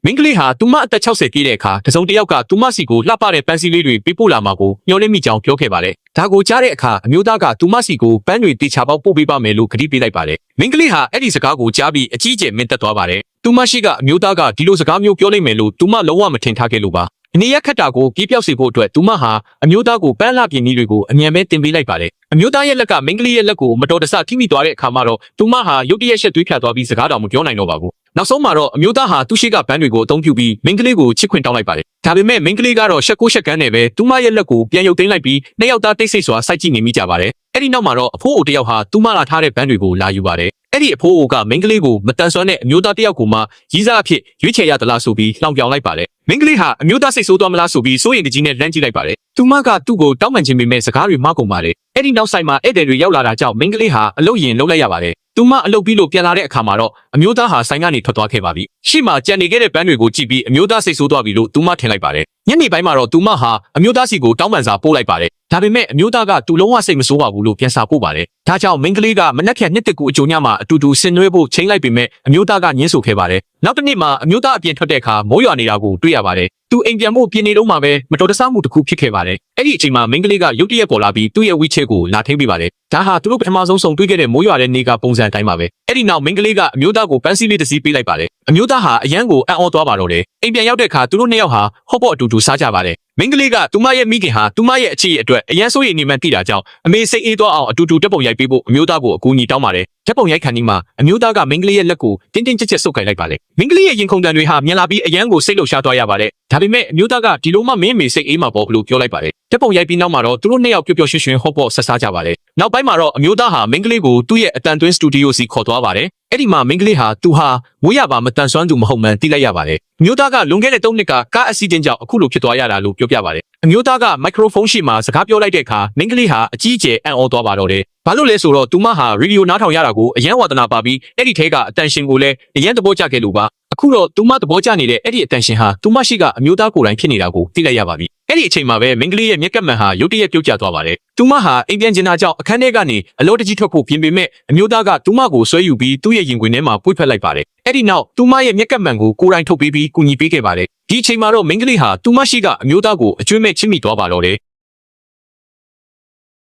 မင်းကလေးဟာသူမအသက်60ပြည့်တဲ့အခါတစုံတစ်ယောက်ကသူမစီကိုလှပတဲ့ပန်းစည်းလေးတွေပေးပို့လာမှာကိုမျှော်လင့်မိကြောင်းပြောခဲ့ပါတယ်။ဒါကိုကြားတဲ့အခါအမျိုးသားကသူမစီကိုပန်းတွေတေချာပေါက်ပို့ပေးပါမယ်လို့ကတိပေးလိုက်ပါတယ်။မင်းကလေးဟာအဲ့ဒီစကားကိုကြားပြီးအကြီးအကျယ်မင်းသက်သွားပါတယ်။သူမရှိကအမျိုးသားကဒီလိုစကားမျိုးပြောနိုင်မယ်လို့သူမလုံးဝမထင်ထားခဲ့လို့ပါ။အနေရခက်တာကိုပြေးပြောက်စေဖို့အတွက်သူမဟာအမျိုးသားကိုပန်းလှပြင်းကြီးတွေကိုအမြန်ပဲတင်ပေးလိုက်ပါတယ်။အမျိုးသားရဲ့လက်ကမင်းကလေးရဲ့လက်ကိုမတော်တဆထိမိသွားတဲ့အခါမှာတော့သူမဟာရုတ်တရက်ရှက်သွေးဖြတ်သွားပြီးစကားတော်မပြောနိုင်တော့ပါဘူး။နောက်ဆုံးမှာတော့အမျိုးသားဟာသူရှိကဘန်းတွေကိုအသုံးပြုပြီးမင်းကလေးကိုချစ်ခွင့်တောင်းလိုက်ပါတယ်။ဒါပေမဲ့မင်းကလေးကတော့ရှက်ကိုရှက်ကန်းနဲ့ပဲသူမရဲ့လက်ကိုပြန်ရုပ်သိမ်းလိုက်ပြီးနှစ်ယောက်သားတိတ်ဆိတ်စွာစိုက်ကြည့်နေမိကြပါတယ်။အဲ့ဒီနောက်မှာတော့အဖိုးအိုတယောက်ဟာသူမလာထားတဲ့ဘန်းတွေကိုလာယူပါတယ်။အဲ့ဒီအဖိုးအိုကမင်းကလေးကိုမတန်ဆွမ်းတဲ့အမျိုးသားတယောက်ကိုမှရီးစားအဖြစ်ရွေးချယ်ရသလားဆိုပြီးလှောင်ပြောင်လိုက်ပါတယ်။မင်းကလေးဟာအမျိုးသားစိတ်ဆိုးသွားမလားဆိုပြီးစိုးရိမ်တကြီးနဲ့လန့်ကြည့်လိုက်ပါတယ်။သူမကသူ့ကိုတောင်းပန်ခြင်းပေမဲ့စကားတွေမကုန်ပါတယ်။အဲ့ဒီနောက်ဆိုင်မှာဧည့်သည်တွေရောက်လာတာကြောင့်မင်းကလေးဟာအလုတ်ရင်လှုပ်လိုက်ရပါတယ်။သူမအလုတ်ပြီးလို့ပြန်လာတဲ့အခါမှာတော့အမျိုးသားဟာဆိုင်ကနေထွက်သွားခဲ့ပါပြီ။ရှေ့မှာကြံနေခဲ့တဲ့ဘန်းတွေကိုကြည့်ပြီးအမျိုးသားစိတ်ဆိုးသွားပြီလို့သူမထင်လိုက်ပါတယ်။ညနေပိုင်းမှာတော့သူမဟာအမျိုးသားစီကိုတောင်းပန်စာပို့လိုက်ပါတယ်။ဒါပေမဲ့အမျိုးသားကသူလုံးဝစိတ်မဆိုးပါဘူးလို့ပြန်စာပို့ပါတယ်။ဒါကြောင့်မင်းကလေးကမနက်ဖြန်နှစ်တစ်ကူအကြိုညမှာအတူတူဆင်နွှဲဖို့ချိန်လိုက်ပေမဲ့အမျိုးသားကညှင်းဆိုခဲ့ပါတယ်။နောက်တစ်နေ့မှာအမျိုးသားအပြင်ထွက်တဲ့အခါမိုးရွာနေတာကိုတွေ့ရပါတယ်။သူအိမ်ပြန်ဖို့ပြင်နေတော့မှပဲမတော်တဆမှုတစ်ခုဖြစ်ခဲ့ပါတယ်။အဲ့ဒီအချိန်မှာမင်းကလေးကရုတ်တရက်ပေါ်လာပြီးသူ့ရဲ့ဝီချဲကိုလာထိန်းပေးပါတယ်။ဒါဟာသူတို့ပထမဆုံးဆုံတွေ့ခဲ့တဲ့မိုးရွာတဲ့နေ့ကပုံစံအတိုင်းပါပဲ။အဲ့ဒီနောက်မင်းကလေးကအမျိုးသားကိုပန်းစည်းလေးတစ်စီးပေးလိုက်ပါတယ်။အမျိုးသားဟာအရန်ကိုအံ့ဩသွားပါတော့တယ်။အိမ်ပြန်ရောက်တဲ့အခါသူတို့နှစ်ယောက်ဟာဟော့ပေါ့အတူတူစားကြပါတယ်။မင်းကလေးကသူမရဲ့မိခင်ဟာသူမရဲ့အခြေအတွက်အရန်ဆိုးရည်နေမှန်းသိတာကြောင့်အမေစိတ်အေးသွားအောင်အတူတူတက်ပုံရိုက်ပေးဖို့အမျိုးသားကိုအကူအညီတောင်းပါတယ်။တက်ပုံရိုက်ခါနီးမှာအမျိုးသားကမင်းကလေးရဲ့လက်ကိုတင်းတင်းကြပ်ကြပ်ဆုပ်ကိုင်လိုက်ပါတယ်။မင်းကလေးရဲ့ရင်ခုန်တန်တွေဟာမြန်လာပြီးအရန်ကိုစိတ်လှုပ်ရှားသွားရပါတယ်။ဒါပေမဲ့အမျိုးသားကဒီလိုမှမင်းအမေစိတ်အေးမှာပေါ့လို့ပြောလိုက်ပါတယ်။တက်ပုံရိုက်ပြီးနောက်မှာတော့သူတို့နှစ်ယောက်ပျော်ပျော်ရွှင်ရွှင်ဟော့ပေါ့ဆက်စားကြပါတယ်။နောက်ပိုင်းမှာတော့အမျိုးသားဟာမင်းကလေးကိုသူ့ရဲ့အတန်သွင်းစတူဒီယိုစီခေါ်သွားပါတယ်။အဲ့ဒီမှာမင်းကလေးဟာသူဟာဝေးရပါမတန်ဆွမ်းသူမဟုတ်မှန်းသိလိုက်ရပါတယ်။အမျိုးသားကလွန်ခဲ့တဲ့3နှစ်ကကားအက်ဆီဒင့်ကြောင့်အခုလိုဖြစ်သွားရတာလို့ပြောပြပါတယ်။အမျိုးသားကမိုက်ခရိုဖုန်းရှိမှစကားပြောလိုက်တဲ့အခါမင်းကလေးဟာအကြီးအကျယ်အံ့ဩသွားပါတော့တယ်။ဘာလို့လဲဆိုတော့သူမဟာရေဒီယိုနားထောင်ရတာကိုအရန်ဝါသနာပါပြီးအဲ့ဒီထဲကအတန်ရှင်ကိုလည်းအရန်သဘောကျခဲ့လို့ပါ။အခုတော့သူမသဘောကျနေတဲ့အဲ့ဒီအတန်ရှင်ဟာသူမရှိကအမျိုးသားကိုယ်တိုင်ဖြစ်နေတာကိုသိလိုက်ရပါပြီ။အဲ့ဒီအချိန်မှာပဲမင်းကလေးရဲ့မျက်ကပ်မှန်ဟာရုတ်တရက်ပြုတ်ကျသွားပါတယ်။သူမဟာအိမ်ပြန်ကျင်တာကြောင့်အခန်းထဲကနေအလောတကြီးထွက်ဖို့ပြင်ပေမဲ့အမျိုးသားကသူမကိုဆွဲယူပြီးသူ့ရဲ့ရင်ခွင်ထဲမှာပွေ့ဖက်လိုက်ပါတယ်။အဲ့ဒီနောက်သူမရဲ့မျက်ကပ်မှန်ကိုကိုယ်တိုင်ထုတ်ပေးပြီးကူညီပေးခဲ့ပါတယ်။ဒီအချိန်မှာတော့မင်းကလေးဟာသူမရှိကအမျိုးသားကိုအကျွမ်းမဲ့ချစ်မိသွားပါတော့တယ်။